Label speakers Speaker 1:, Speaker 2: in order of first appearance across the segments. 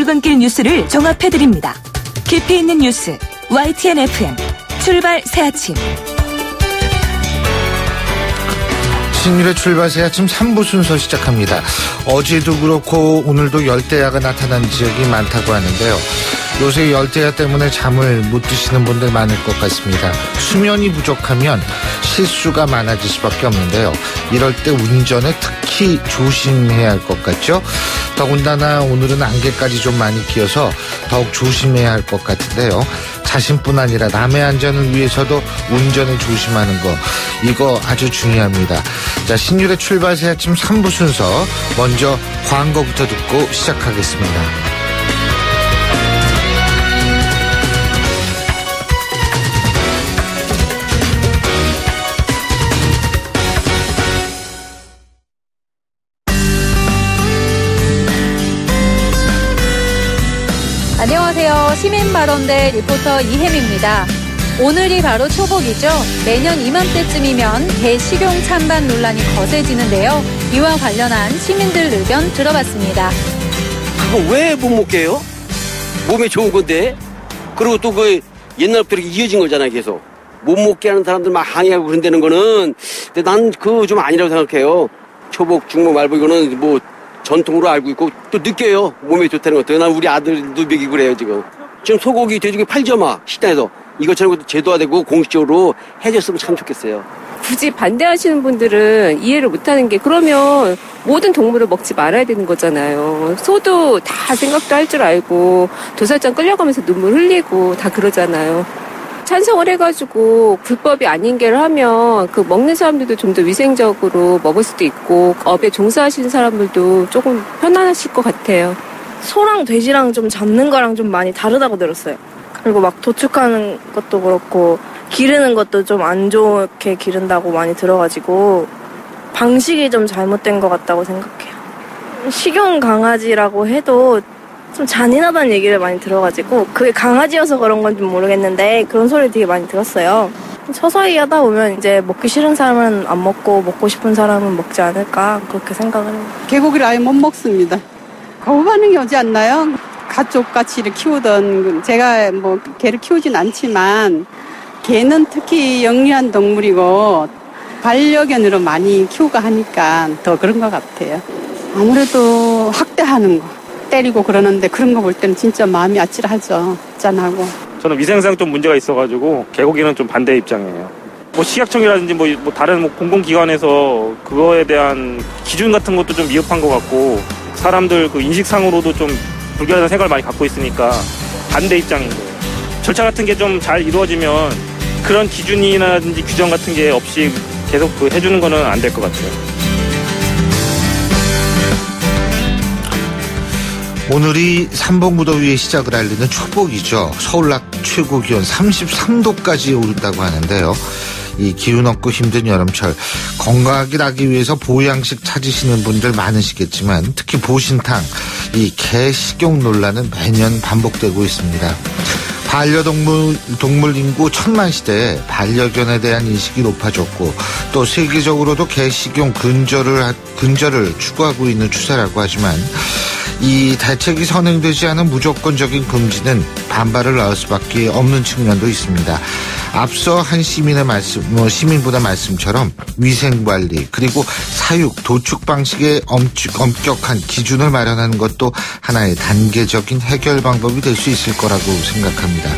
Speaker 1: 출근길 뉴스를 종합해드립니다. 깊이 있는 뉴스 YTN FM 출발 새아침.
Speaker 2: 신일의 출발 새아침 3부 순서 시작합니다. 어제도 그렇고 오늘도 열대야가 나타난 지역이 많다고 하는데요. 요새 열대야 때문에 잠을 못 드시는 분들 많을 것 같습니다. 수면이 부족하면 실수가 많아질 수밖에 없는데요. 이럴 때 운전에 특히 조심해야 할 것 같죠? 더군다나 오늘은 안개까지 좀 많이 끼어서 더욱 조심해야 할 것 같은데요. 자신뿐 아니라 남의 안전을 위해서도 운전에 조심하는 거, 이거 아주 중요합니다. 자, 신율의 출발 새아침 3부 순서 먼저 광고부터 듣고 시작하겠습니다.
Speaker 3: 안녕하세요. 시민발언대 리포터 이혜미입니다. 오늘이 바로 초복이죠. 매년 이맘때쯤이면 개 식용 찬반 논란이 거세지는데요. 이와 관련한 시민들 의견 들어봤습니다.
Speaker 4: 왜 못 먹게요? 몸에 좋은 건데. 그리고 또 그 옛날부터 이렇게 이어진 거잖아요. 계속 못 먹게 하는 사람들 막 항의하고 그런다는 거는, 근데 난 그거 좀 아니라고 생각해요. 초복, 중복, 말복 이거는 뭐 전통으로 알고 있고 또 느껴요. 몸에 좋다는 것도. 난 우리 아들도 먹이고 그래요. 지금 소고기, 돼지고기 팔죠 막 식당에서. 이것처럼 것도 제도화되고 공식적으로 해줬으면 참 좋겠어요.
Speaker 5: 굳이 반대하시는 분들은 이해를 못하는 게, 그러면 모든 동물을 먹지 말아야 되는 거잖아요. 소도 다 생각도 할 줄 알고 도살장 끌려가면서 눈물 흘리고 다 그러잖아요. 찬성을 해가지고 불법이 아닌 게를 하면 그 먹는 사람들도 좀 더 위생적으로 먹을 수도 있고, 업에 종사하시는 사람들도 조금 편안하실 것 같아요.
Speaker 6: 소랑 돼지랑 좀 잡는 거랑 좀 많이 다르다고 들었어요. 그리고 막 도축하는 것도 그렇고 기르는 것도 좀 안 좋게 기른다고 많이 들어가지고 방식이 좀 잘못된 것 같다고 생각해요. 식용 강아지라고 해도 좀 잔인하다는 얘기를 많이 들어가지고, 그게 강아지여서 그런 건지 모르겠는데 그런 소리 되게 많이 들었어요. 서서히 하다 보면 이제 먹기 싫은 사람은 안 먹고 먹고 싶은 사람은 먹지 않을까, 그렇게 생각을 해요.
Speaker 7: 개고기를 아예 못 먹습니다. 거부 반응이 오지 않나요? 가족같이 키우던, 제가 뭐 개를 키우진 않지만 개는 특히 영리한 동물이고 반려견으로 많이 키우고 하니까 더 그런 것 같아요. 아무래도 학대하는 거, 때리고 그러는데 그런 거 볼 때는 진짜 마음이 아찔하죠. 짠하고.
Speaker 8: 저는 위생상 좀 문제가 있어가지고 개고기는 좀 반대 입장이에요. 뭐 식약청이라든지 뭐 다른 뭐 공공기관에서 그거에 대한 기준 같은 것도 좀 미흡한 것 같고, 사람들 그 인식상으로도 좀 불결한 생각을 많이 갖고 있으니까 반대 입장인 거예요. 절차 같은 게 좀 잘 이루어지면 그런 기준이라든지 규정 같은 게 없이 계속 그 해주는 거는 안 될 것 같아요.
Speaker 2: 오늘이 삼복무더위의 시작을 알리는 초복이죠. 서울 낮 최고 기온 33도까지 오른다고 하는데요. 이 기운 없고 힘든 여름철, 건강하게 나기 위해서 보양식 찾으시는 분들 많으시겠지만 특히 보신탕, 이 개 식용 논란은 매년 반복되고 있습니다. 동물 인구 1000만 시대에 반려견에 대한 인식이 높아졌고, 또 세계적으로도 개 식용 근절을 추구하고 있는 추세라고 하지만, 이 대책이 선행되지 않은 무조건적인 금지는 반발을 낳을 수밖에 없는 측면도 있습니다. 앞서 한 시민분의 말씀처럼 위생관리, 그리고 사육, 도축 방식의 엄격한 기준을 마련하는 것도 하나의 단계적인 해결 방법이 될 수 있을 거라고 생각합니다.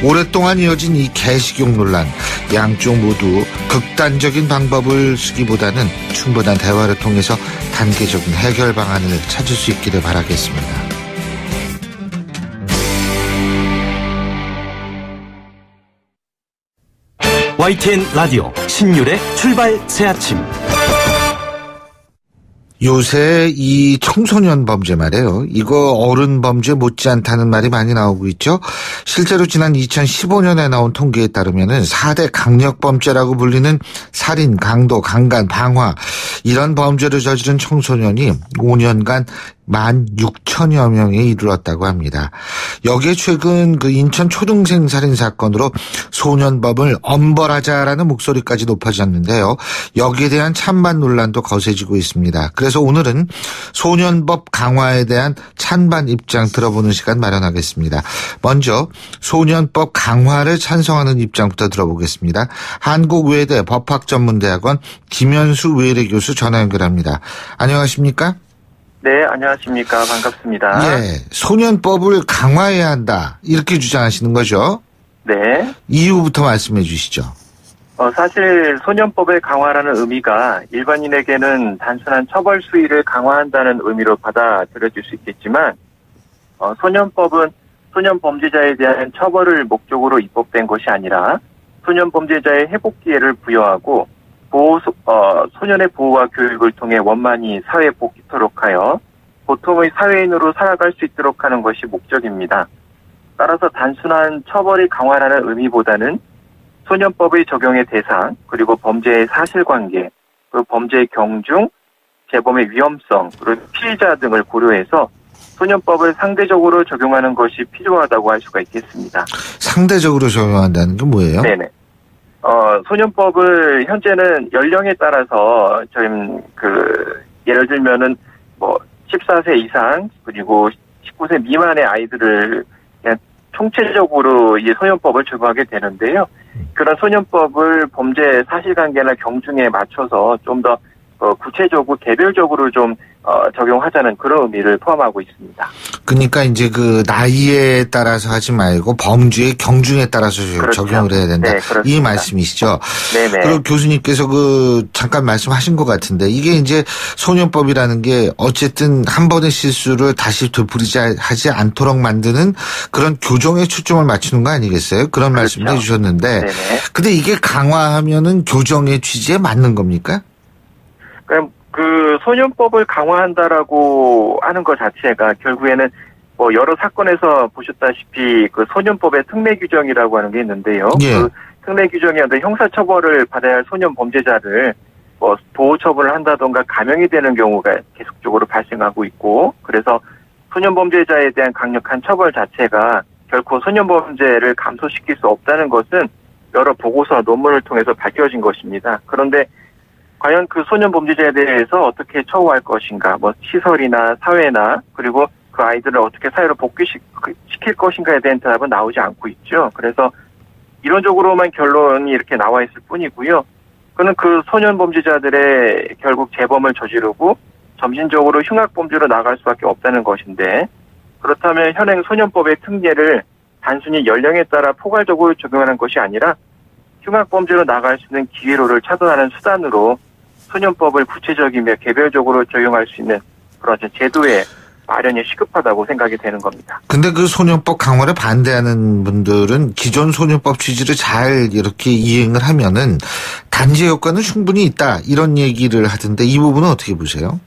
Speaker 2: 오랫동안 이어진 이 개식용 논란, 양쪽 모두 극단적인 방법을 쓰기보다는 충분한 대화를 통해서 단계적인 해결 방안을 찾을 수 있기를 바라겠습니다.
Speaker 9: YTN 라디오 신율의 출발 새아침.
Speaker 2: 요새 이 청소년 범죄 말이에요. 이거 어른 범죄 못지않다는 말이 많이 나오고 있죠. 실제로 지난 2015년에 나온 통계에 따르면은 4대 강력범죄라고 불리는 살인, 강도, 강간, 방화, 이런 범죄를 저지른 청소년이 5년간 16,000여 명에 이르렀다고 합니다. 여기에 최근 그 인천 초등생 살인 사건으로 소년법을 엄벌하자라는 목소리까지 높아졌는데요. 여기에 대한 찬반 논란도 거세지고 있습니다. 그래서 오늘은 소년법 강화에 대한 찬반 입장 들어보는 시간 마련하겠습니다. 먼저 소년법 강화를 찬성하는 입장부터 들어보겠습니다. 한국외대 법학전문대학원 김현수 외래 교수 전화 연결합니다. 안녕하십니까?
Speaker 10: 네, 안녕하십니까. 반갑습니다.
Speaker 2: 예, 소년법을 강화해야 한다. 이렇게 주장하시는 거죠?
Speaker 10: 네.
Speaker 2: 이유부터 말씀해 주시죠.
Speaker 10: 사실 소년법의 강화라는 의미가 일반인에게는 단순한 처벌 수위를 강화한다는 의미로 받아들여질 수 있겠지만, 소년법은 소년 범죄자에 대한 처벌을 목적으로 입법된 것이 아니라 소년 범죄자의 회복 기회를 부여하고 소년의 보호와 교육을 통해 원만히 사회에 복귀토록 하여 보통의 사회인으로 살아갈 수 있도록 하는 것이 목적입니다. 따라서 단순한 처벌의 강화라는 의미보다는 소년법의 적용의 대상, 그리고 범죄의 사실관계, 그리고 범죄의 경중, 재범의 위험성, 그리고 피의자 등을 고려해서 소년법을 상대적으로 적용하는 것이 필요하다고 할 수가 있겠습니다.
Speaker 2: 상대적으로 적용한다는 게 뭐예요?
Speaker 10: 네네. 소년법을 현재는 연령에 따라서 예를 들면은 14세 이상 그리고 19세 미만의 아이들을 그냥 총체적으로 이 소년법을 적용하게 되는데요. 그런 소년법을 범죄 사실관계나 경중에 맞춰서 좀 더 구체적으로 개별적으로 좀 적용하자는 그런 의미를 포함하고 있습니다.
Speaker 2: 그러니까 이제 그 나이에 따라서 하지 말고 범죄의 경중에 따라서
Speaker 10: 그렇죠.
Speaker 2: 적용을 해야 된다.
Speaker 10: 네, 그렇습니다.
Speaker 2: 이 말씀이시죠.
Speaker 10: 네네.
Speaker 2: 그리고 교수님께서 잠깐 말씀하신 것 같은데 이게 이제 소년법이라는 게 어쨌든 한 번의 실수를 다시 되풀이하지 않도록 만드는 그런 교정에 초점을 맞추는 거 아니겠어요? 그런
Speaker 10: 그렇죠.
Speaker 2: 말씀을 해주셨는데,
Speaker 10: 네네.
Speaker 2: 근데 이게 강화하면은 교정의 취지에 맞는 겁니까?
Speaker 10: 그럼 그 소년법을 강화한다라고 하는 것 자체가 결국에는 여러 사건에서 보셨다시피 그 소년법의 특례 규정이라고 하는 게 있는데요.
Speaker 2: 예.
Speaker 10: 그 특례 규정이 형사처벌을 받아야 할 소년 범죄자를 보호처분을 한다던가 감형이 되는 경우가 계속적으로 발생하고 있고, 그래서 소년 범죄자에 대한 강력한 처벌 자체가 결코 소년 범죄를 감소시킬 수 없다는 것은 여러 보고서와 논문을 통해서 밝혀진 것입니다. 그런데 과연 그 소년 범죄자에 대해서 어떻게 처우할 것인가, 시설이나 사회나, 그리고 그 아이들을 어떻게 사회로 복귀시킬 것인가에 대한 대답은 나오지 않고 있죠. 그래서 이론적으로만 결론이 이렇게 나와 있을 뿐이고요. 그는 그 소년 범죄자들의 결국 재범을 저지르고 점진적으로 흉악범죄로 나갈 수밖에 없다는 것인데, 그렇다면 현행 소년법의 특례를 단순히 연령에 따라 포괄적으로 적용하는 것이 아니라 흉악범죄로 나갈 수 있는 기회로를 차단하는 수단으로 소년법을 구체적이며 개별적으로 적용할 수 있는 그런 제도의 마련이 시급하다고 생각이 되는 겁니다.
Speaker 2: 근데 그 소년법 강화를 반대하는 분들은 기존 소년법 취지를 잘 이렇게 이행을 하면은 단죄 효과는 충분히 있다, 이런 얘기를 하던데 이 부분은 어떻게 보세요?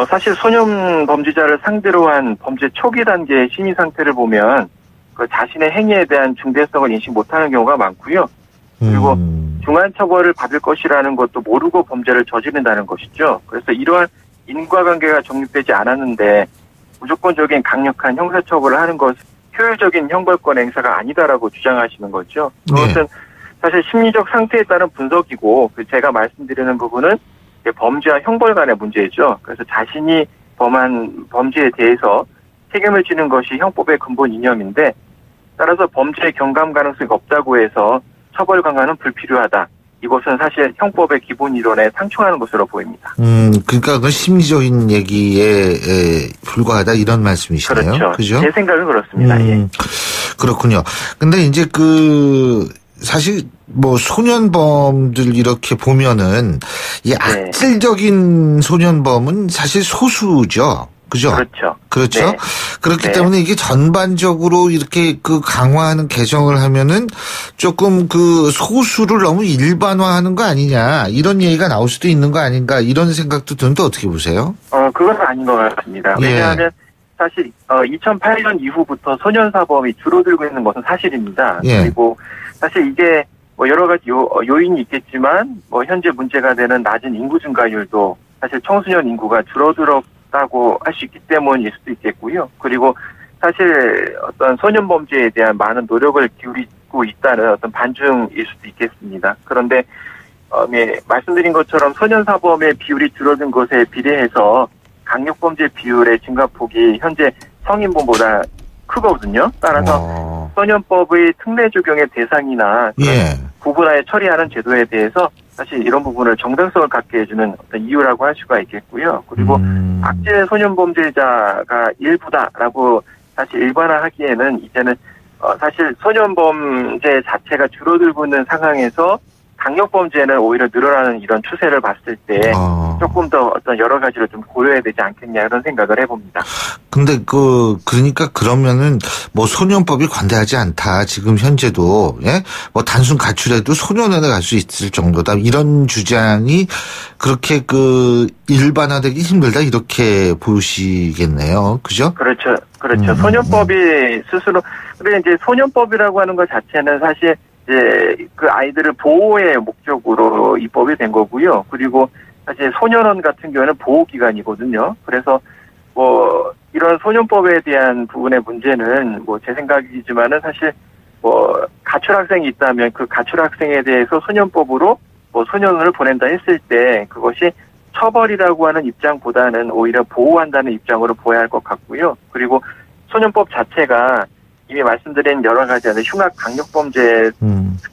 Speaker 10: 사실 소년 범죄자를 상대로 한 범죄 초기 단계의 심리 상태를 보면 그 자신의 행위에 대한 중대성을 인식 못하는 경우가 많고요. 그리고 중한 처벌을 받을 것이라는 것도 모르고 범죄를 저지른다는 것이죠. 그래서 이러한 인과관계가 정립되지 않았는데 무조건적인 강력한 형사처벌을 하는 것은 효율적인 형벌권 행사가 아니다라고 주장하시는 거죠. 그것은 사실 심리적 상태에 따른 분석이고, 제가 말씀드리는 부분은 범죄와 형벌 간의 문제죠. 그래서 자신이 범한 범죄에 대해서 책임을 지는 것이 형법의 근본 이념인데, 따라서 범죄의 경감 가능성이 없다고 해서 처벌 강화는 불필요하다. 이것은 사실 형법의 기본 이론에 상충하는 것으로 보입니다.
Speaker 2: 그러니까 그건 심리적인 얘기에 불과하다, 이런 말씀이시네요.
Speaker 10: 그렇죠.
Speaker 2: 그죠?
Speaker 10: 제 생각은 그렇습니다. 예.
Speaker 2: 그렇군요. 근데 이제 사실 소년범들 이렇게 보면은 이 악질적인 소년범은 사실 소수죠. 그죠? 그렇죠.
Speaker 10: 네.
Speaker 2: 그렇기 때문에 이게 전반적으로 이렇게 강화하는 개정을 하면은 조금 소수를 너무 일반화하는 거 아니냐, 이런 얘기가 나올 수도 있는 거 아닌가, 이런 생각도 드는데 어떻게 보세요?
Speaker 10: 그건 아닌 것 같습니다. 왜냐하면 사실 2008년 이후부터 소년사범이 줄어들고 있는 것은 사실입니다. 그리고 사실 이게 여러 가지 요인이 있겠지만 현재 문제가 되는 낮은 인구 증가율도 사실 청소년 인구가 줄어들었다 있었다고 할 수 있기 때문일 수도 있겠고요. 그리고 사실 어떤 소년 범죄에 대한 많은 노력을 기울이고 있다는 어떤 반증일 수도 있겠습니다. 그런데 말씀드린 것처럼 소년 사범의 비율이 줄어든 것에 비례해서 강력 범죄 비율의 증가폭이 현재 성인범보다 크거든요. 따라서 소년법의 특례 적용의 대상이나 구분하여 처리하는 제도에 대해서 사실 이런 부분을 정당성을 갖게 해주는 어떤 이유라고 할 수가 있겠고요. 그리고 악질 소년 범죄자가 일부다라고 사실 일반화하기에는 이제는 사실 소년 범죄 자체가 줄어들고 있는 상황에서 강력 범죄는 오히려 늘어나는 이런 추세를 봤을 때 조금 더 어떤 여러 가지를 좀 고려해야 되지 않겠냐 이런 생각을 해봅니다.
Speaker 2: 근데 그러니까 그러면은 뭐 소년법이 관대하지 않다. 지금 현재도 뭐 단순 가출해도 소년원에 갈 수 있을 정도다. 이런 주장이 그렇게 일반화되기 힘들다 이렇게 보시겠네요. 그죠?
Speaker 10: 그렇죠. 소년법이 스스로 근데 이제 소년법이라고 하는 것 자체는 사실 이제 그 아이들을 보호의 목적으로 입법이 된 거고요. 그리고 사실 소년원 같은 경우에는 보호기관이거든요. 그래서 뭐 이런 소년법에 대한 부분의 문제는 뭐 제 생각이지만은 사실 뭐 가출 학생이 있다면 그 가출 학생에 대해서 소년법으로 뭐 소년원을 보낸다 했을 때 그것이 처벌이라고 하는 입장보다는 오히려 보호한다는 입장으로 보아야 할 것 같고요. 그리고 소년법 자체가 이미 말씀드린 여러 가지 흉악 강력범죄,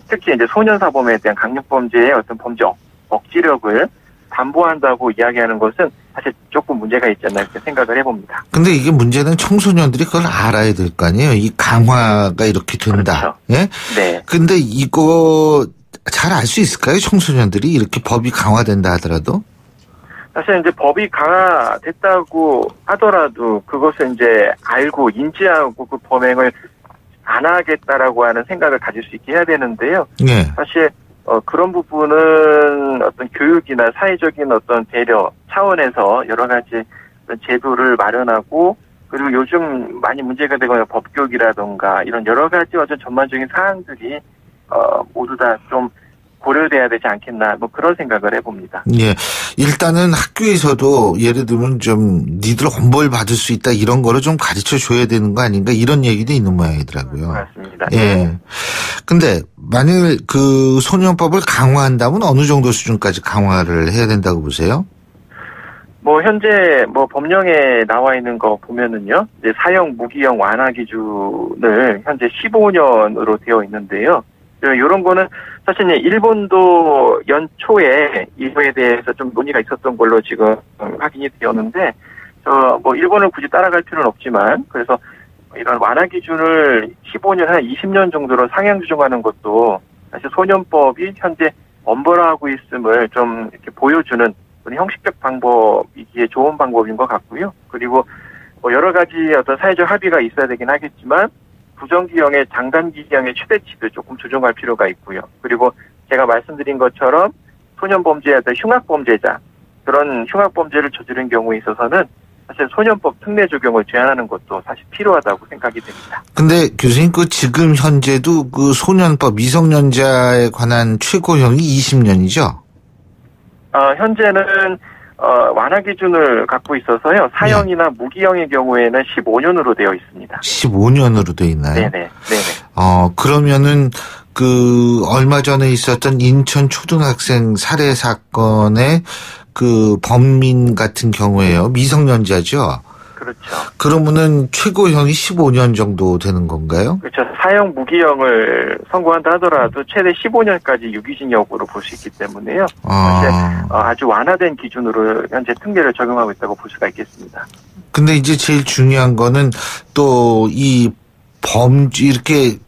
Speaker 10: 특히 이제 소년사범에 대한 강력범죄의 어떤 범죄 억지력을 담보한다고 이야기하는 것은 사실 조금 문제가 있지 않나 이렇게 생각을 해봅니다.
Speaker 2: 근데 이게 문제는 청소년들이 그걸 알아야 될 거 아니에요? 이 강화가 이렇게 된다.
Speaker 10: 그렇죠.
Speaker 2: 예?
Speaker 10: 네.
Speaker 2: 근데 이거 잘 알 수 있을까요? 청소년들이 이렇게 법이 강화된다 하더라도?
Speaker 10: 사실 이제 법이 강화됐다고 하더라도 그것을 이제 알고 인지하고 그 범행을 안 하겠다라고 하는 생각을 가질 수 있게 해야 되는데요.
Speaker 2: 네.
Speaker 10: 사실 그런 부분은 어떤 교육이나 사회적인 어떤 배려 차원에서 여러 가지 제도를 마련하고 그리고 요즘 많이 문제가 되고 있는 법교육이라던가 이런 여러 가지 어떤 전반적인 사항들이 모두 다 좀 고려돼야 되지 않겠나 뭐 그런 생각을 해봅니다.
Speaker 2: 예, 일단은 학교에서도 예를 들면 좀 니들 엄벌 받을 수 있다 이런 거를 좀 가르쳐 줘야 되는 거 아닌가 이런 얘기도 있는 모양이더라고요.
Speaker 10: 맞습니다.
Speaker 2: 예. 근데 만일 그 소년법을 강화한다면 어느 정도 수준까지 강화를 해야 된다고 보세요?
Speaker 10: 뭐 현재 뭐 법령에 나와 있는 거 보면은요, 이제 사형 무기형 완화 기준을 현재 15년으로 되어 있는데요. 이런 거는 사실 일본도 연초에 이거에 대해서 좀 논의가 있었던 걸로 지금 확인이 되었는데, 뭐 일본을 굳이 따라갈 필요는 없지만, 그래서 이런 완화 기준을 15년, 한 20년 정도로 상향 조정하는 것도 사실 소년법이 현재 엄벌하고 있음을 좀 이렇게 보여주는 형식적 방법이기에 좋은 방법인 것 같고요. 그리고 뭐 여러 가지 어떤 사회적 합의가 있어야 되긴 하겠지만, 부정기형의 장단기형의 최대치도 조금 조정할 필요가 있고요. 그리고 제가 말씀드린 것처럼 소년범죄자, 흉악범죄자 그런 흉악범죄를 저지른 경우에 있어서는 사실 소년법 특례 적용을 제한하는 것도 사실 필요하다고 생각이 됩니다.
Speaker 2: 근데 교수님 지금 현재도 그 소년법 미성년자에 관한 최고형이 20년이죠?
Speaker 10: 현재는 완화 기준을 갖고 있어서요. 사형이나 무기형의 경우에는 15년으로 되어 있습니다.
Speaker 2: 15년으로 되어 있나요?
Speaker 10: 네네.
Speaker 2: 그러면은 얼마 전에 있었던 인천 초등학생 살해 사건의 그 범인 같은 경우에요. 미성년자죠?
Speaker 10: 그렇죠.
Speaker 2: 그러면은 최고형이 15년 정도 되는 건가요?
Speaker 10: 그렇죠. 사형 무기형을 선고한다 하더라도 최대 15년까지 유기징역으로 볼 수 있기 때문에요. 사실 아주 완화된 기준으로 현재 특례를 적용하고 있다고 볼 수가 있겠습니다.
Speaker 2: 근데 이제 제일 중요한 거는 또 이 범죄 이렇게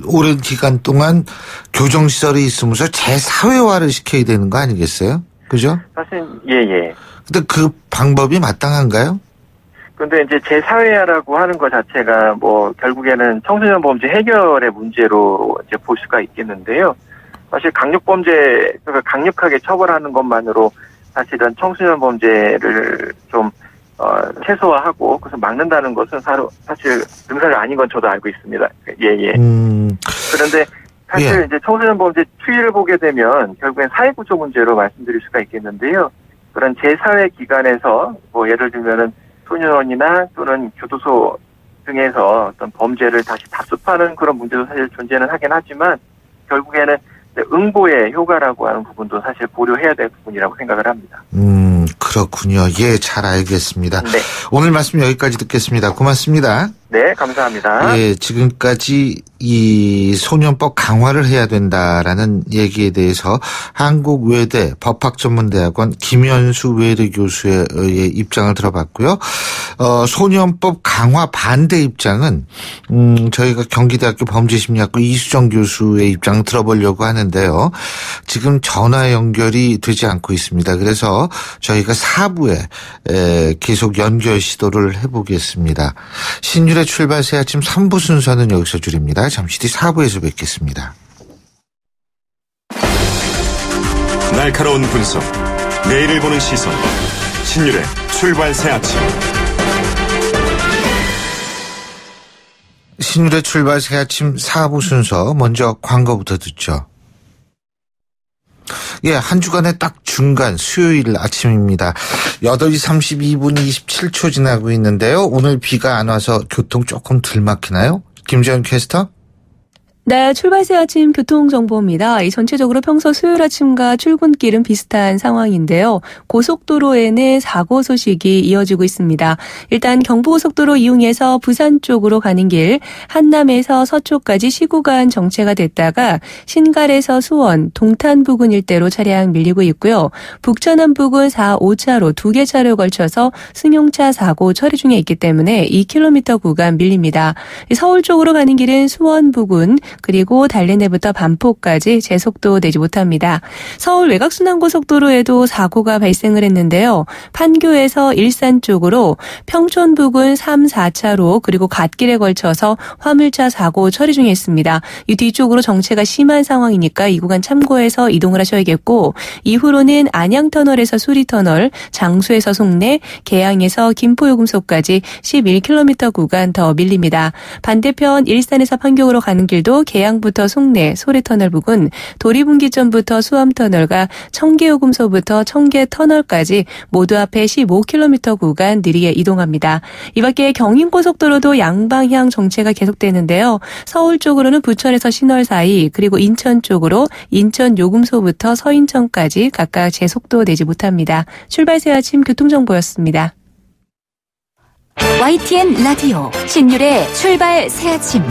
Speaker 2: 오랜 기간 동안 교정시설에 있으면서 재사회화를 시켜야 되는 거 아니겠어요? 그죠?
Speaker 10: 사실 예.
Speaker 2: 근데 그 방법이 마땅한가요?
Speaker 10: 근데 이제 재사회화라고 하는 것 자체가 뭐 결국에는 청소년 범죄 해결의 문제로 이제 볼 수가 있겠는데요. 사실 그러니까 강력하게 처벌하는 것만으로 사실은 청소년 범죄를 좀 최소화하고 그래서 막는다는 것은 사실 능사가 아닌 건 저도 알고 있습니다. 예. 그런데 사실 이제 청소년 범죄 추이를 보게 되면 결국엔 사회구조 문제로 말씀드릴 수가 있겠는데요. 그런 제4회 기관에서 뭐 예를 들면은 소년원이나 또는 교도소 등에서 어떤 범죄를 다시 답습하는 그런 문제도 사실 존재는 하긴 하지만 결국에는 응보의 효과라고 하는 부분도 사실 고려해야 될 부분이라고 생각을 합니다.
Speaker 2: 그렇군요. 예, 잘 알겠습니다.
Speaker 10: 네.
Speaker 2: 오늘 말씀 여기까지 듣겠습니다. 고맙습니다.
Speaker 10: 네, 감사합니다.
Speaker 2: 예, 지금까지 이 소년법 강화를 해야 된다라는 얘기에 대해서 한국외대 법학전문대학원 김현수 외대 교수의 입장을 들어봤고요. 소년법 강화 반대 입장은 저희가 경기대학교 범죄심리학과 이수정 교수의 입장을 들어보려고 하는데요. 지금 전화 연결이 되지 않고 있습니다. 그래서 저희가 4부에 계속 연결 시도를 해보겠습니다. 신율의 출발 새 아침 3부 순서는 여기서 줄입니다. 잠시 뒤 4부에서 뵙겠습니다.
Speaker 11: 날카로운 분석, 내일을 보는 시선, 신율의 출발 새 아침.
Speaker 2: 신율의 출발 새 아침 4부 순서 먼저 광고부터 듣죠. 예, 한 주간의 딱 중간 수요일 아침입니다. 8시 32분 27초 지나고 있는데요. 오늘 비가 안 와서 교통 조금 덜 막히나요? 김재현 캐스터?
Speaker 12: 네, 출발새 아침 교통정보입니다. 전체적으로 평소 수요일 아침과 출근길은 비슷한 상황인데요. 고속도로에는 사고 소식이 이어지고 있습니다. 일단 경부고속도로 이용해서 부산 쪽으로 가는 길, 한남에서 서초까지 시구간 정체가 됐다가 신갈에서 수원, 동탄 부근 일대로 차량 밀리고 있고요. 북천안 부근 4, 5차로 2개 차로에 걸쳐서 승용차 사고 처리 중에 있기 때문에 2km 구간 밀립니다. 서울 쪽으로 가는 길은 수원 부근, 그리고 달래내부터 반포까지 제속도 내지 못합니다. 서울 외곽순환고속도로에도 사고가 발생을 했는데요. 판교에서 일산 쪽으로 평촌 부근 3, 4차로 그리고 갓길에 걸쳐서 화물차 사고 처리 중에 있습니다. 이 뒤쪽으로 정체가 심한 상황이니까 이 구간 참고해서 이동을 하셔야겠고 이후로는 안양터널에서 수리터널, 장수에서 송내, 계양에서 김포요금소까지 11km 구간 더 밀립니다. 반대편 일산에서 판교로 가는 길도 계양부터 송내, 소래터널 부근, 도리분기점부터 수암터널과 청계요금소부터 청계터널까지 모두 앞에 15km 구간 느리게 이동합니다. 이 밖에 경인고속도로도 양방향 정체가 계속되는데요. 서울 쪽으로는 부천에서 신월 사이, 그리고 인천 쪽으로 인천요금소부터 서인천까지 각각 제속도 내지 못합니다. 출발새 아침 교통정보였습니다.
Speaker 1: YTN 라디오 신율의 출발 새 아침.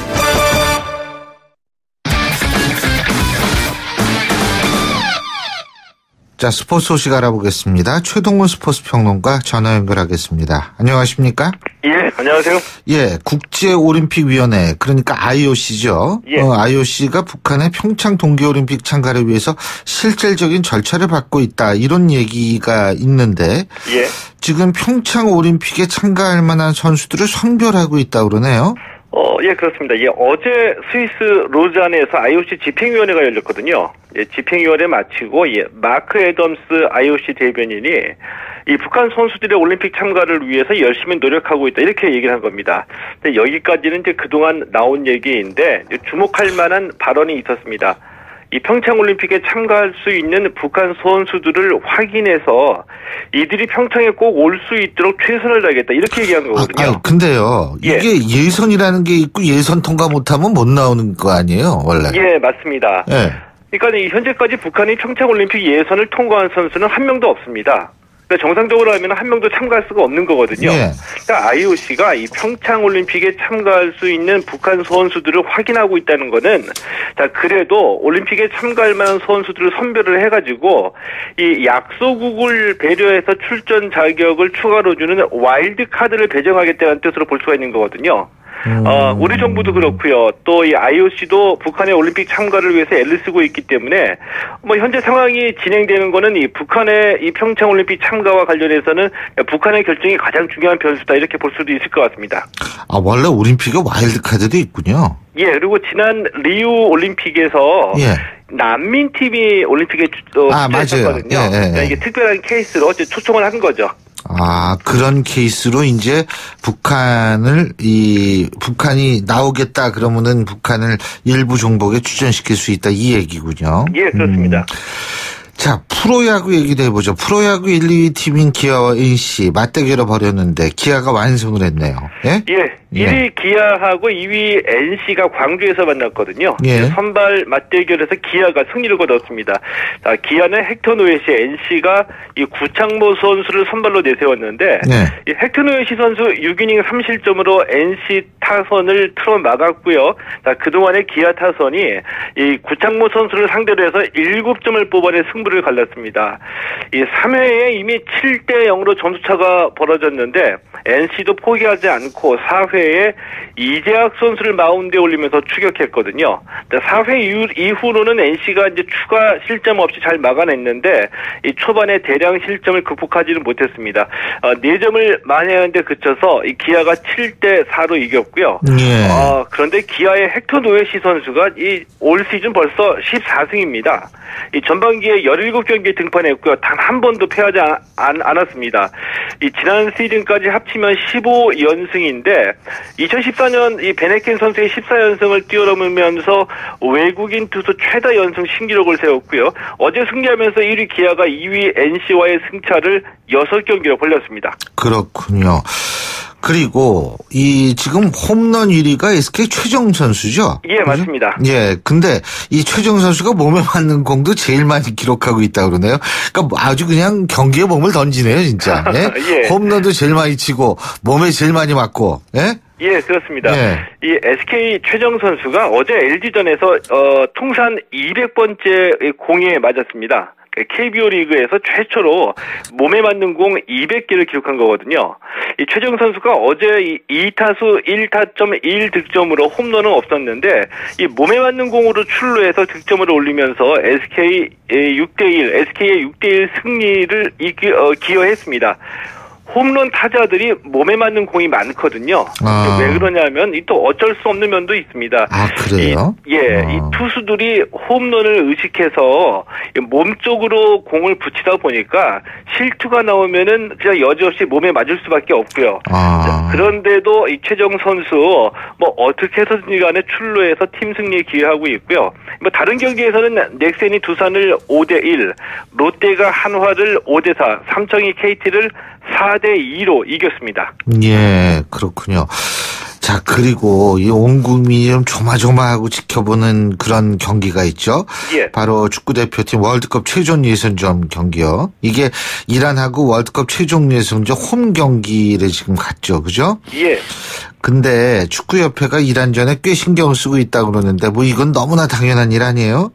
Speaker 2: 자, 스포츠 소식 알아보겠습니다. 최동문 스포츠 평론가 전화 연결하겠습니다. 안녕하십니까?
Speaker 13: 예, 안녕하세요.
Speaker 2: 예, 국제올림픽위원회, 그러니까 IOC죠.
Speaker 13: 예.
Speaker 2: IOC가 북한의 평창 동계올림픽 참가를 위해서 실질적인 절차를 밟고 있다, 이런 얘기가 있는데,
Speaker 13: 예.
Speaker 2: 지금 평창 올림픽에 참가할 만한 선수들을 선별하고 있다고 그러네요.
Speaker 13: 예, 그렇습니다. 예, 어제 스위스 로잔에서 IOC 집행위원회가 열렸거든요. 예, 집행위원회 마치고, 마크 애덤스 IOC 대변인이 이 북한 선수들의 올림픽 참가를 위해서 열심히 노력하고 있다, 이렇게 얘기를 한 겁니다. 근데 여기까지는 이제 그동안 나온 얘기인데, 주목할 만한 발언이 있었습니다. 이 평창올림픽에 참가할 수 있는 북한 선수들을 확인해서 이들이 평창에 꼭 올 수 있도록 최선을 다하겠다, 이렇게 얘기한 거거든요.
Speaker 2: 근데요. 이게 예선이라는 게 있고 예선 통과 못하면 못 나오는 거 아니에요, 원래? 예,
Speaker 13: 맞습니다.
Speaker 2: 예.
Speaker 13: 그러니까 현재까지 북한이 평창올림픽 예선을 통과한 선수는 한 명도 없습니다. 그러니까 정상적으로 하면 한 명도 참가할 수가 없는 거거든요.
Speaker 2: 예.
Speaker 13: 그러니까 IOC가 이 평창올림픽에 참가할 수 있는 북한 선수들을 확인하고 있다는 거는, 자, 그래도 올림픽에 참가할 만한 선수들을 선별을 해가지고 이 약소국을 배려해서 출전 자격을 추가로 주는 와일드 카드를 배정하겠다는 뜻으로 볼 수가 있는 거거든요. 우리 정부도 그렇고요. 또 이 IOC도 북한의 올림픽 참가를 위해서 애를 쓰고 있기 때문에 현재 상황이 진행되는 거는 이 북한의 이 평창 올림픽 참가와 관련해서는 북한의 결정이 가장 중요한 변수다, 이렇게 볼 수도 있을 것 같습니다.
Speaker 2: 아, 원래 올림픽에 와일드 카드도 있군요.
Speaker 13: 예, 그리고 지난 리우 올림픽에서 난민 팀이 올림픽에 출전했거든요. 그러니까 이게 특별한 케이스로 초청을 한 거죠.
Speaker 2: 아, 그런 케이스로 이제 북한이 나오겠다 그러면은 북한을 일부 종목에 출전시킬 수 있다, 이 얘기군요.
Speaker 13: 예, 그렇습니다.
Speaker 2: 자, 프로야구 얘기도 해보죠. 프로야구 1, 2위 팀인 기아와 NC 맞대결을 벌였는데 기아가 완승을 했네요. 예?
Speaker 13: 예. 1위 기아하고 2위 NC가 광주에서 만났거든요.
Speaker 2: 예.
Speaker 13: 선발 맞대결에서 기아가 승리를 거뒀습니다. 자, 기아는 헥터 노예시, NC가 이 구창모 선수를 선발로 내세웠는데 이 헥터 노예시 선수 6이닝 3실점으로 NC 타선을 틀어 막았고요. 자, 그동안의 기아 타선이 이 구창모 선수를 상대로 해서 7점을 뽑아내 승부를 갈랐습니다. 이 3회에 이미 7대 0으로 점수차가 벌어졌는데 NC도 포기하지 않고 4회에 이재학 선수를 마운드에 올리면서 추격했거든요. 4회 이후로는 NC가 이제 추가 실점 없이 잘 막아냈는데 이 초반에 대량 실점을 극복하지는 못했습니다. 4점을 만회하는데 그쳐서 이 기아가 7대 4로 이겼고요. 그런데 기아의 헥터 노예시 선수가 이 올 시즌 벌써 14승입니다. 이 전반기에 17경기에 등판했고요. 단 한 번도 패하지 않았습니다. 이 지난 시즌까지 합치면 15연승인데 2014년 이 베네켄 선수의 14연승을 뛰어넘으면서 외국인 투수 최다 연승 신기록을 세웠고요. 어제 승리하면서 1위 기아가 2위 NC와의 승차를 6경기로 벌렸습니다.
Speaker 2: 그렇군요. 그리고 이 지금 홈런 1위가 SK 최정 선수죠?
Speaker 13: 예, 그렇죠? 맞습니다.
Speaker 2: 예, 근데 이 최정 선수가 몸에 맞는 공도 제일 많이 기록하고 있다 그러네요. 그러니까 아주 그냥 경기에 몸을 던지네요, 진짜. 예?
Speaker 13: 예.
Speaker 2: 홈런도 제일 많이 치고 몸에 제일 많이 맞고. 예?
Speaker 13: 예, 그렇습니다.
Speaker 2: 예.
Speaker 13: 이 SK 최정 선수가 어제 LG전에서 통산 200번째 공에 맞았습니다. KBO 리그에서 최초로 몸에 맞는 공 200개를 기록한 거거든요. 이 최정 선수가 어제 2타수 1타점 1득점으로 홈런은 없었는데 이 몸에 맞는 공으로 출루해서 득점을 올리면서 SK의 6대1 승리를 기여했습니다. 홈런 타자들이 몸에 맞는 공이 많거든요. 왜 그러냐면 또 어쩔 수 없는 면도 있습니다.
Speaker 2: 아, 그래요?
Speaker 13: 이 투수들이 홈런을 의식해서 몸쪽으로 공을 붙이다 보니까 실투가 나오면은 그냥 여지없이 몸에 맞을 수밖에 없고요. 그런데도 이 최정 선수 뭐 어떻게 해서든지 간에 출루해서 팀 승리에 기여하고 있고요. 뭐 다른 경기에서는 넥센이 두산을 5대1, 롯데가 한화를 5대4, 삼성이 KT를 4대2로 이겼습니다.
Speaker 2: 예, 그렇군요. 자, 그리고 이 온 국민이 좀 조마조마하고 지켜보는 그런 경기가 있죠.
Speaker 13: 예.
Speaker 2: 바로 축구대표팀 월드컵 최종 예선전 경기요. 이게 이란하고 월드컵 최종 예선전 홈 경기를 지금 갔죠. 그죠?
Speaker 13: 예.
Speaker 2: 근데 축구협회가 이란전에 꽤 신경을 쓰고 있다고 그러는데 뭐 이건 너무나 당연한 일 아니에요?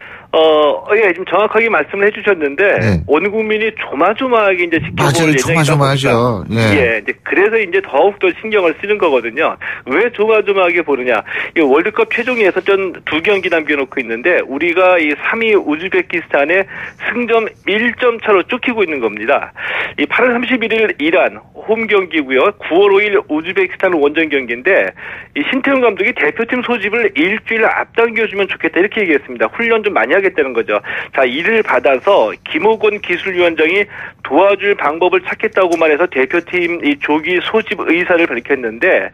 Speaker 13: 예, 지금 정확하게 말씀을 해주셨는데, 온 국민이 조마조마하게 이제 지켜볼 예정이다.
Speaker 2: 조마조마하죠.
Speaker 13: 예, 이제 그래서 이제 더욱더 신경을 쓰는 거거든요. 왜 조마조마하게 보느냐. 이 월드컵 최종 예선전 2경기 남겨놓고 있는데, 우리가 이 3위 우즈베키스탄에 승점 1점 차로 쫓기고 있는 겁니다. 이 8월 31일 이란 홈 경기고요. 9월 5일 우즈베키스탄 원정 경기인데, 이 신태용 감독이 대표팀 소집을 일주일 앞당겨주면 좋겠다 이렇게 얘기했습니다. 훈련 좀 많이 하겠다는 거죠. 자, 이를 받아서 김호곤 기술위원장이 도와줄 방법을 찾겠다고 말해서 대표팀 이 조기 소집 의사를 밝혔는데,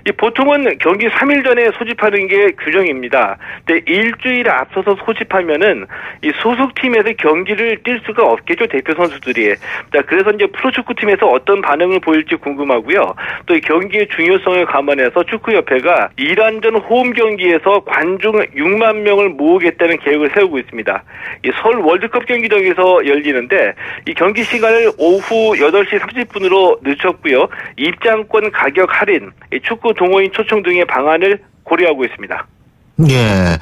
Speaker 13: 이 보통은 경기 3일 전에 소집하는 게 규정입니다. 근데 일주일 앞서서 소집하면은 이 소속팀에서 경기를 뛸 수가 없겠죠, 대표 선수들이. 자, 그래서 이제 프로축구팀에서 어떤 반응을 보일지 궁금하고요. 또 이 경기의 중요성을 감안해서 축구협회가 이란전 홈 경기에서 관중 6만 명을 모으겠다는 계획을 세우고 있습니다. 이 서울 월드컵 경기장에서 열리는데 이 경기 시간을 오후 8시 30분으로 늦췄고요. 입장권 가격 할인, 축구 동호인 초청 등의 방안을 고려하고 있습니다.
Speaker 2: 예.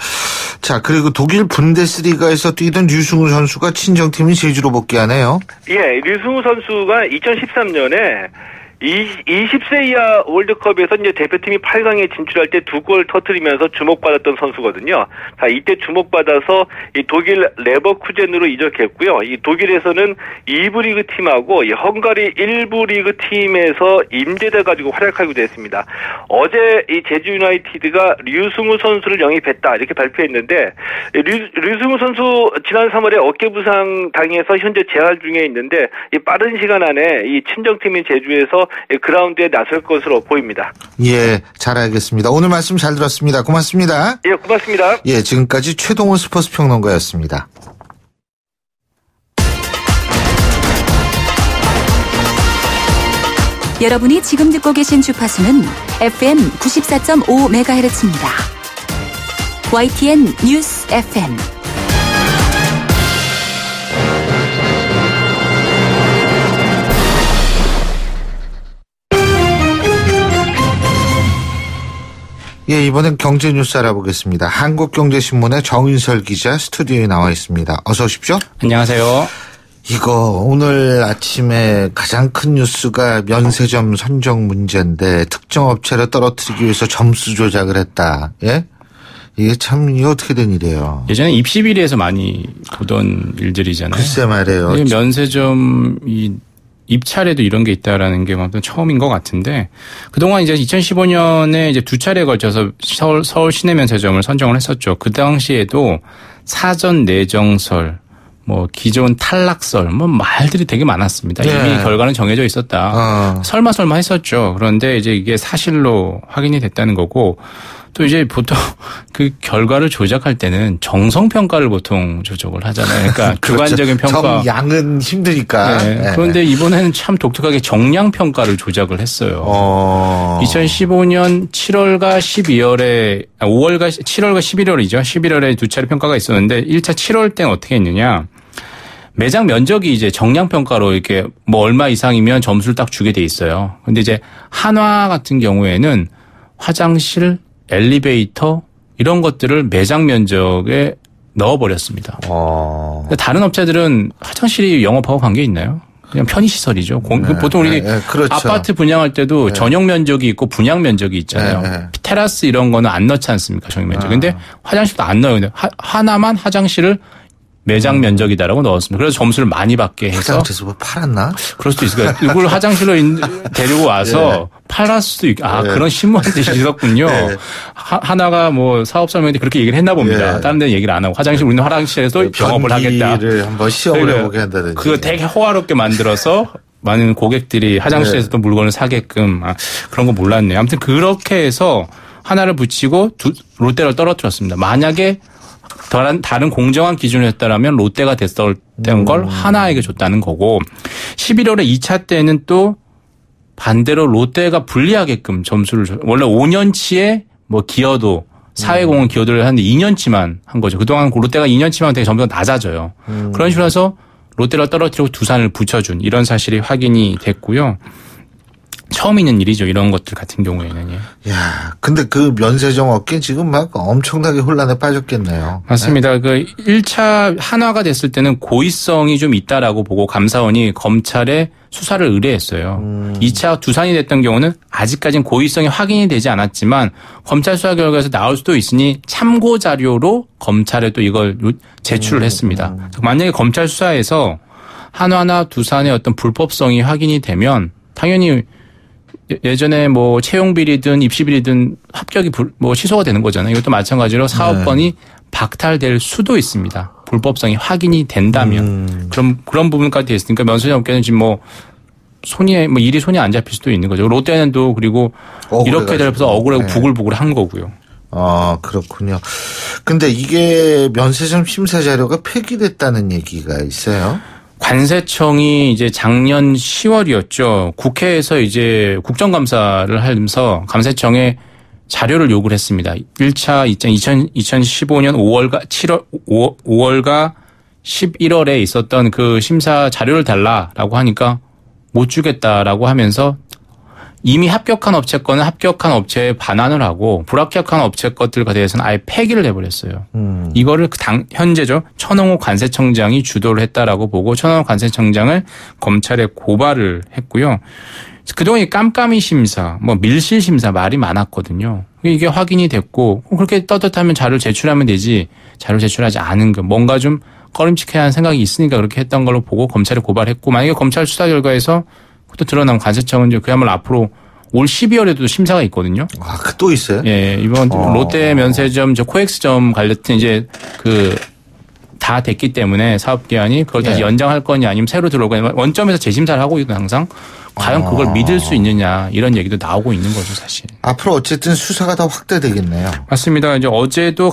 Speaker 2: 자, 그리고 독일 분데스리가에서 뛰던 류승우 선수가 친정팀인 제주로 복귀하네요.
Speaker 13: 예, 류승우 선수가 2013년에 20세 이하 월드컵에서 이제 대표팀이 8강에 진출할 때 2골 터뜨리면서 주목받았던 선수거든요. 자, 이때 주목받아서 이 독일 레버쿠젠으로 이적했고요. 이 독일에서는 2부 리그 팀하고 이 헝가리 1부 리그 팀에서 임대돼 가지고 활약하기도 했습니다. 어제 이 제주 유나이티드가 류승우 선수를 영입했다 이렇게 발표했는데, 류승우 선수 지난 3월에 어깨 부상 당해서 현재 재활 중에 있는데 이 빠른 시간 안에 이 친정팀인 제주에서 그라운드에 나설 것으로 보입니다.
Speaker 2: 예, 잘 알겠습니다. 오늘 말씀 잘 들었습니다. 고맙습니다.
Speaker 13: 예, 고맙습니다.
Speaker 2: 예, 지금까지 최동훈 스포츠 평론가였습니다.
Speaker 1: 여러분이 지금 듣고 계신 주파수는 FM 94.5MHz입니다. YTN 뉴스 FM.
Speaker 2: 예, 이번엔 경제 뉴스 알아보겠습니다. 한국경제신문의 정인설 기자 스튜디오에 나와 있습니다. 어서 오십시오.
Speaker 14: 안녕하세요.
Speaker 2: 이거 오늘 아침에 가장 큰 뉴스가 면세점 선정 문제인데 특정 업체를 떨어뜨리기 위해서 점수 조작을 했다. 예? 이게 참 이게 어떻게 된 일이에요?
Speaker 14: 예전에 입시비리에서 많이 보던 일들이잖아요.
Speaker 2: 글쎄 말이에요.
Speaker 14: 면세점이 입찰에도 이런 게 있다라는 게 아무튼 처음인 것 같은데 그동안 이제 2015년에 이제 두 차례에 걸쳐서 서울 시내 면세점을 선정을 했었죠. 그 당시에도 사전 내정설, 뭐 기존 탈락설, 뭐 말들이 되게 많았습니다.
Speaker 2: 네.
Speaker 14: 이미 결과는 정해져 있었다. 설마 했었죠. 그런데 이제 이게 사실로 확인이 됐다는 거고 또 이제 보통 그 결과를 조작할 때는 정성평가를 보통 조작을 하잖아요. 그러니까
Speaker 2: 그렇죠.
Speaker 14: 주관적인 평가.
Speaker 2: 양은 힘드니까.
Speaker 14: 네.
Speaker 2: 네.
Speaker 14: 그런데 이번에는 참 독특하게 정량평가를 조작을 했어요. 2015년 7월과 12월에, 7월과 11월이죠. 11월에 두 차례 평가가 있었는데 1차 7월 때는 어떻게 했느냐. 매장 면적이 이제 정량평가로 이렇게 뭐 얼마 이상이면 점수를 딱 주게 돼 있어요. 근데 이제 한화 같은 경우에는 화장실, 엘리베이터 이런 것들을 매장 면적에 넣어버렸습니다. 다른 업체들은 화장실이 영업하고 관계 있나요? 그냥 편의시설이죠. 보통 우리
Speaker 2: 그렇죠.
Speaker 14: 아파트 분양할 때도 전용 면적이 있고 분양 면적이 있잖아요. 테라스 이런 거는 안 넣지 않습니까? 전용 면적. 근데 화장실도 안 넣어요. 하나만 화장실을 매장 면적이다라고 넣었습니다. 그래서 점수를 많이 받게 해서.
Speaker 2: 화장실에서 뭐 팔았나?
Speaker 14: 그럴 수도 있을 거예요. 이걸 화장실로 데리고 와서 팔았을 수도 있고. 그런 신문들이 있었군요. 하나가 뭐 사업 설명인데 그렇게 얘기를 했나 봅니다. 다른 데는 얘기를 안 하고 화장실 우리는 화장실에서 영업을 하겠다.
Speaker 2: 변기를 한번 시험을 해보게 한다든지.
Speaker 14: 그거 되게 호화롭게 만들어서 많은 고객들이 화장실에서도 물건을 사게끔 그런 거 몰랐네요. 아무튼 그렇게 해서 하나를 붙이고 롯데를 떨어뜨렸습니다. 만약에 다른 공정한 기준이었다라면 롯데가 됐던 걸 하나에게 줬다는 거고 11월에 2차 때는 또 반대로 롯데가 불리하게끔 점수를 원래 5년치에 뭐 기여도 사회공헌 기여도를 하는데 2년치만 한 거죠. 그동안 롯데가 2년치만 되게 점수가 낮아져요. 그런 식으로 해서 롯데를 떨어뜨리고 두산을 붙여준 이런 사실이 확인이 됐고요. 처음 있는 일이죠. 이런 것들 같은 경우에는.
Speaker 2: 야, 근데 그 면세점 업계 지금 막 엄청나게 혼란에 빠졌겠네요.
Speaker 14: 맞습니다. 네? 그 1차 한화가 됐을 때는 고의성이 좀 있다라고 보고 감사원이 검찰에 수사를 의뢰했어요. 2차 두산이 됐던 경우는 아직까지는 고의성이 확인이 되지 않았지만 검찰 수사 결과에서 나올 수도 있으니 참고 자료로 검찰에 또 이걸 제출을 했습니다. 만약에 검찰 수사에서 한화나 두산의 어떤 불법성이 확인이 되면 당연히 예전에 뭐 채용비리든 입시비리든 합격이 취소가 되는 거잖아요. 이것도 마찬가지로 사업권이 박탈될 수도 있습니다. 불법성이 확인이 된다면. 그런 부분까지 돼 있으니까 면세점 업계는 지금 일이 손이 안 잡힐 수도 있는 거죠. 롯데는 또 그리고 이렇게 돼서 억울하고 부글부글 한 거고요.
Speaker 2: 그렇군요. 근데 이게 면세점 심사 자료가 폐기됐다는 얘기가 있어요.
Speaker 14: 관세청이 이제 작년 10월이었죠. 국회에서 이제 국정감사를 하면서 감세청에 자료를 요구를 했습니다. 1차 2015년 5월과 11월에 있었던 그 심사 자료를 달라라고 하니까 못 주겠다라고 하면서 이미 합격한 업체 거는 합격한 업체에 반환을 하고 불합격한 업체 것들과 대해서는 아예 폐기를 해버렸어요. 이거를 현재죠. 천홍호 관세청장이 주도를 했다라고 보고 천홍호 관세청장을 검찰에 고발을 했고요. 그동안 깜깜이 심사, 밀실 심사 말이 많았거든요. 이게 확인이 됐고 그렇게 떳떳하면 자료를 제출하면 되지 자료를 제출하지 않은 거 뭔가 좀 꺼림칙해야 하는 생각이 있으니까 그렇게 했던 걸로 보고 검찰에 고발했고 만약에 검찰 수사 결과에서 또 드러난 관세청은 이제 그야말로 앞으로 올 12월에도 심사가 있거든요.
Speaker 2: 또 있어요?
Speaker 14: 예, 이번 롯데 면세점, 코엑스점 관련된 이제 다 됐기 때문에 사업기한이 그걸 다시 연장할 거냐 아니면 새로 들어올 거냐 원점에서 재심사를 하고 있고 항상 과연 그걸 믿을 수 있느냐 이런 얘기도 나오고 있는 거죠 사실.
Speaker 2: 앞으로 어쨌든 수사가 더 확대되겠네요.
Speaker 14: 맞습니다. 이제 어제도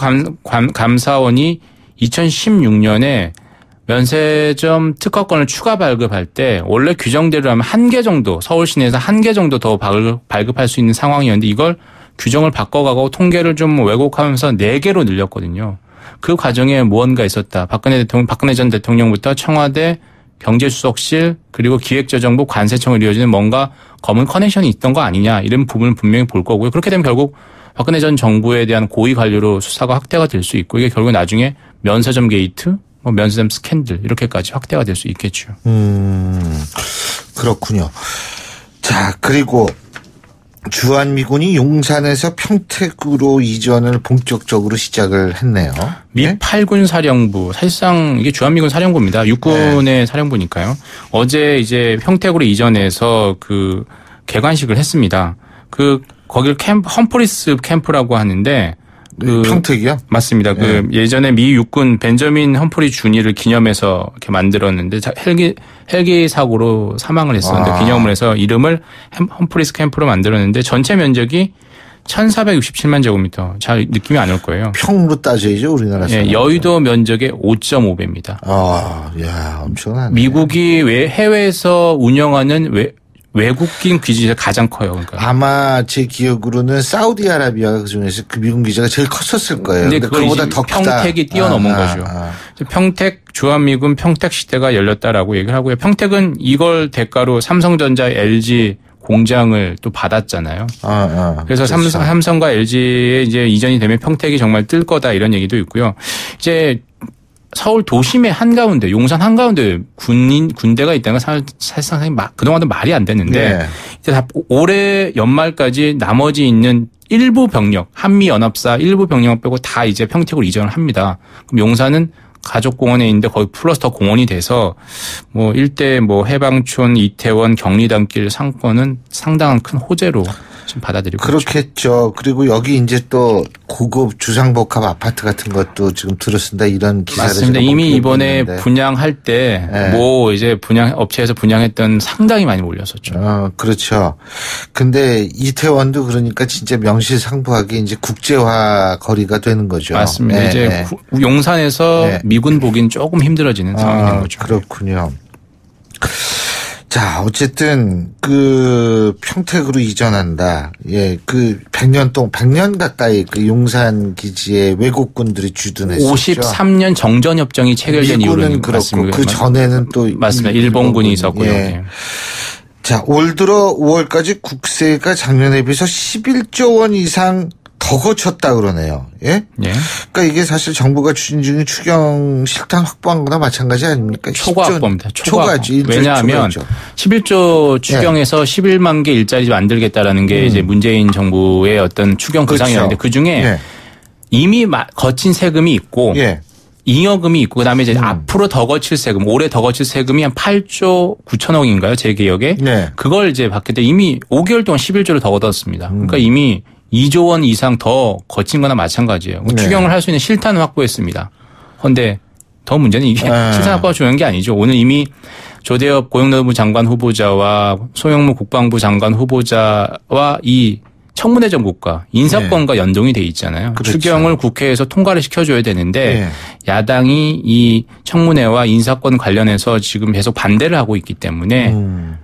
Speaker 14: 감사원이 2016년에 면세점 특허권을 추가 발급할 때 원래 규정대로 하면 1개 정도 서울 시내에서 1개 정도 더 발급할 수 있는 상황이었는데 이걸 규정을 바꿔가고 통계를 좀 왜곡하면서 4개로 늘렸거든요. 그 과정에 무언가 있었다. 박근혜 전 대통령부터 청와대 경제수석실 그리고 기획재정부 관세청을 이어지는 뭔가 검은 커넥션이 있던 거 아니냐 이런 부분을 분명히 볼 거고요. 그렇게 되면 결국 박근혜 전 정부에 대한 고의 관료로 수사가 확대가 될 수 있고 이게 결국 나중에 면세점 게이트, 면세점 스캔들 이렇게까지 확대가 될 수 있겠죠.
Speaker 2: 그렇군요. 자, 그리고 주한미군이 용산에서 평택으로 이전을 본격적으로 시작을 했네요.
Speaker 14: 미 8군 사령부, 사실상 이게 주한미군 사령부입니다. 육군의 사령부니까요. 어제 이제 평택으로 이전해서 그 개관식을 했습니다. 거길 험프리스 캠프라고 하는데
Speaker 2: 평택이요?
Speaker 14: 맞습니다. 그 예전에 미 육군 벤저민 험프리 주니를 기념해서 이렇게 만들었는데 헬기 사고로 사망을 했었는데 기념을 해서 이름을 험프리스 캠프로 만들었는데 전체 면적이 1467만 제곱미터. 잘 느낌이 안 올 거예요.
Speaker 2: 평으로 따져야죠, 우리나라에서.
Speaker 14: 여의도 면적의 5.5배입니다.
Speaker 2: 야, 엄청나네.
Speaker 14: 미국이 해외에서 운영하는 외국인 기지가 가장 커요. 그러니까.
Speaker 2: 아마 제 기억으로는 사우디아라비아가 그중에서 그 미군 기지가 제일 컸었을 거예요.
Speaker 14: 근데 그거보다 더 크다. 평택이 뛰어넘은 거죠. 평택 주한미군 평택 시대가 열렸다라고 얘기를 하고요. 평택은 이걸 대가로 삼성전자, LG 공장을 또 받았잖아요. 그래서
Speaker 2: 그렇죠.
Speaker 14: 삼성과 LG에 이제 이전이 되면 평택이 정말 뜰 거다 이런 얘기도 있고요. 이제 서울 도심의 한가운데, 용산 한가운데 군대가 있다는 건 사실상 그동안도 말이 안 됐는데, 이제 올해 연말까지 나머지 있는 일부 병력, 한미연합사 일부 병력 빼고 다 이제 평택으로 이전을 합니다. 그럼 용산은 가족공원에 있는데 거의 플러스 더 공원이 돼서 일대 해방촌, 이태원, 경리단길 상권은 상당한 큰 호재로 좀 받아들이고
Speaker 2: 그렇겠죠. 그리고 여기 이제 또 고급 주상복합 아파트 같은 것도 지금 들어쓴다 이런 기사를
Speaker 14: 맞습니다. 이미 이번에 있는데. 분양할 때 이제 업체에서 분양했던 상당히 많이 몰렸었죠.
Speaker 2: 그렇죠. 근데 이태원도 그러니까 진짜 명실상부하게 이제 국제화 거리가 되는 거죠.
Speaker 14: 맞습니다. 이제 용산에서 미군 보기는 조금 힘들어지는 상황이 된 거죠.
Speaker 2: 그렇군요. 자, 어쨌든 평택으로 이전한다. 100년 가까이 용산 기지에 외국군들이 주둔했었죠.
Speaker 14: 53년 정전 협정이 체결된 이후로는
Speaker 2: 그렇고 그 전에는 또
Speaker 14: 맞습니다. 일본군이 있었고요.
Speaker 2: 자, 올 들어 5월까지 국세가 작년에 비해서 11조 원 이상 더 거쳤다 그러네요. 그러니까 이게 사실 정부가 추진 중인 추경 실탄 확보한 거나 마찬가지 아닙니까?
Speaker 14: 초과 확보입니다.
Speaker 2: 초과지.
Speaker 14: 왜냐하면 11조 추경에서 11만 개 일자리 만들겠다라는 게 이제 문재인 정부의 어떤 추경 구상이었는데 그 중에 이미 거친 세금이 있고 잉여금이 있고 그다음에 이제 앞으로 더 거칠 세금, 올해 더 거칠 세금이 한 8조 9천억인가요? 제 기억에. 그걸 이제 받게 돼 이미 5개월 동안 11조를 더 얻었습니다. 그러니까 이미 2조 원 이상 더 거친 거나 마찬가지예요. 추경을 할 수 있는 실탄을 확보했습니다. 그런데 더 문제는 이게 실탄 확보가 중요한 게 아니죠. 오늘 이미 조대엽 고용노동부 장관 후보자와 송영무 국방부 장관 후보자와 이 청문회 정국과 인사권과 연동이 돼 있잖아요. 그렇죠. 추경을 국회에서 통과를 시켜줘야 되는데 야당이 이 청문회와 인사권 관련해서 지금 계속 반대를 하고 있기 때문에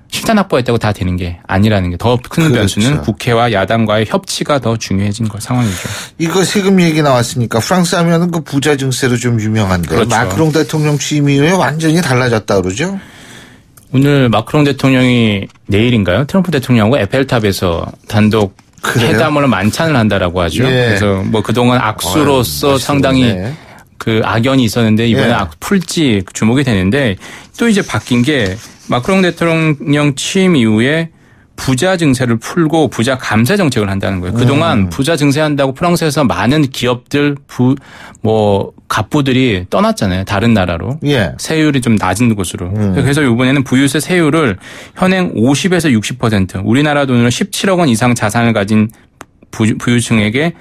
Speaker 14: 실탄 확보했다고 다 되는 게 아니라는 게 더 큰 변수는 국회와 야당과의 협치가 더 중요해진 상황이죠.
Speaker 2: 이거 세금 얘기 나왔으니까 프랑스 하면은 그 부자 증세로 좀 유명한데 그렇죠. 마크롱 대통령 취임 이후에 완전히 달라졌다 그러죠?
Speaker 14: 오늘 마크롱 대통령이 내일인가요? 트럼프 대통령하고 에펠탑에서 단독 회담을 만찬을 한다라고 하죠. 그래서 그동안 악수로서 상당히 악연이 있었는데 이번에 풀지 주목이 되는데 또 이제 바뀐 게 마크롱 대통령 취임 이후에 부자 증세를 풀고 부자 감세 정책을 한다는 거예요. 그동안 부자 증세한다고 프랑스에서 많은 기업들 갑부들이 떠났잖아요. 다른 나라로. 세율이 좀 낮은 곳으로. 그래서 이번에는 부유세 세율을 현행 50에서 60%, 우리나라 돈으로 17억 원 이상 자산을 가진 부유층에게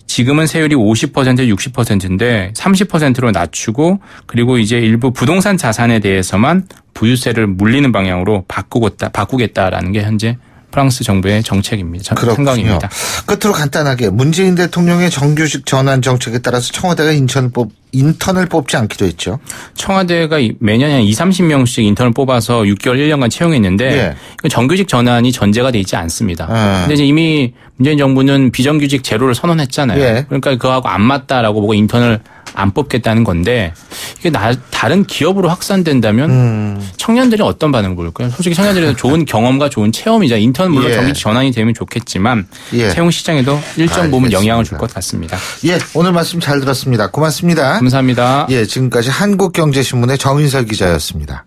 Speaker 14: 지금은 세율이 50%, 60%인데 30%로 낮추고 그리고 이제 일부 부동산 자산에 대해서만 부유세를 물리는 방향으로 바꾸겠다라는 게 현재 프랑스 정부의 정책입니다.
Speaker 2: 그렇군요.
Speaker 14: 생각입니다.
Speaker 2: 끝으로 간단하게 문재인 대통령의 정규직 전환 정책에 따라서 청와대가 인턴을 뽑지 않기로 했죠.
Speaker 14: 청와대가 매년 한 20-30명씩 인턴을 뽑아서 6개월 1년간 채용했는데 정규직 전환이 전제가 돼 있지 않습니다. 근데 이제 이미 문재인 정부는 비정규직 제로를 선언했잖아요. 그러니까 그거하고 안 맞다라고 보고 인턴을 안 뽑겠다는 건데 이게 다른 기업으로 확산된다면 청년들이 어떤 반응을 보일까요? 솔직히 청년들이 좋은 경험과 좋은 체험이자 인턴은 물론 정규직 전환이 되면 좋겠지만 채용 시장에도 일정 부분 영향을 줄 것 같습니다.
Speaker 2: 오늘 말씀 잘 들었습니다. 고맙습니다.
Speaker 14: 감사합니다.
Speaker 2: 지금까지 한국경제신문의 정인설 기자였습니다.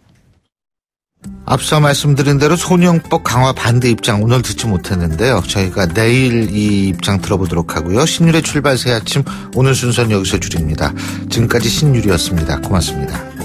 Speaker 2: 앞서 말씀드린 대로 소년법 강화 반대 입장 오늘 듣지 못했는데요. 저희가 내일 이 입장 들어보도록 하고요. 신율의 출발 새 아침 오늘 순서는 여기서 줄입니다. 지금까지 신율이었습니다. 고맙습니다.